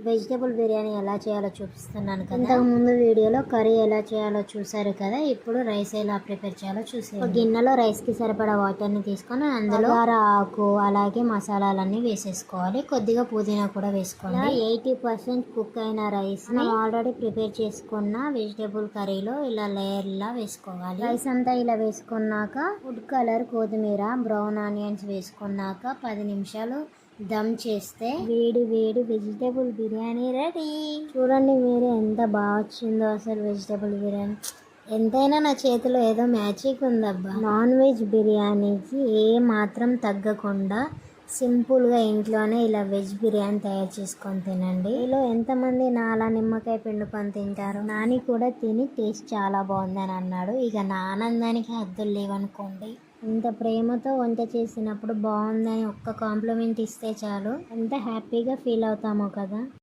Vegetable biryani ఎలా చేయాలో చూపిస్తున్నాను కదా. ఇంతకుముందు వీడియోలో కర్రీ ఎలా చేయాలో చూసారు కదా. ఇప్పుడు రైస్ ఎలా ప్రిపేర్ చేయాలో చూసారు. ఒక గిన్నెలో రైస్కి సరిపడా వాటర్ని తీసుకొని అందులో ఆకు అలాగే మసాలాలన్నీ వేసేసుకోవాలి. కొద్దిగా పుదీనా కూడా వేసుకోవాలి. 80% కుక్ అయిన రైస్ మనం ఆల్రెడీ ప్రిపేర్ చేసుకున్న వెజిటేబుల్ కర్రీలో ఇలా లేయర్ లా వేసుకోవాలి. రైస్ అంతా ఇలా వేసుకున్నాక ఫుడ్ కలర్, కొత్తిమీర, బ్రౌన్ ఆనియన్స్ వేసుకున్నాక 10 నిమిషాలు దమ్ చేస్తే వేడి వేడి వెజిటేబుల్ బిర్యానీ రెడీ. చూడండి మీరు ఎంత బాగా వచ్చిందో అసలు వెజిటేబుల్ బిర్యానీ. ఎంతైనా నా చేతిలో ఏదో మ్యాజిక్ ఉందబ్బా. నాన్ వెజ్ బిర్యానీకి ఏ మాత్రం తగ్గకుండా సింపుల్గా ఇంట్లోనే ఇలా వెజ్ బిర్యానీ తయారు చేసుకొని తినండి. ఇలా ఎంతమంది నాలా నిమ్మకాయ పిండుకొని తింటారు. నాని కూడా తిని టేస్ట్ చాలా బాగుందని అన్నాడు. ఇక నా ఆనందానికి హద్దులు లేవనుకోండి. ఇంత ప్రేమతో వంట చేసినప్పుడు బాగుందని ఒక్క కాంప్లిమెంట్ ఇస్తే చాలు ఎంత హ్యాపీగా ఫీల్ అవుతామో కదా.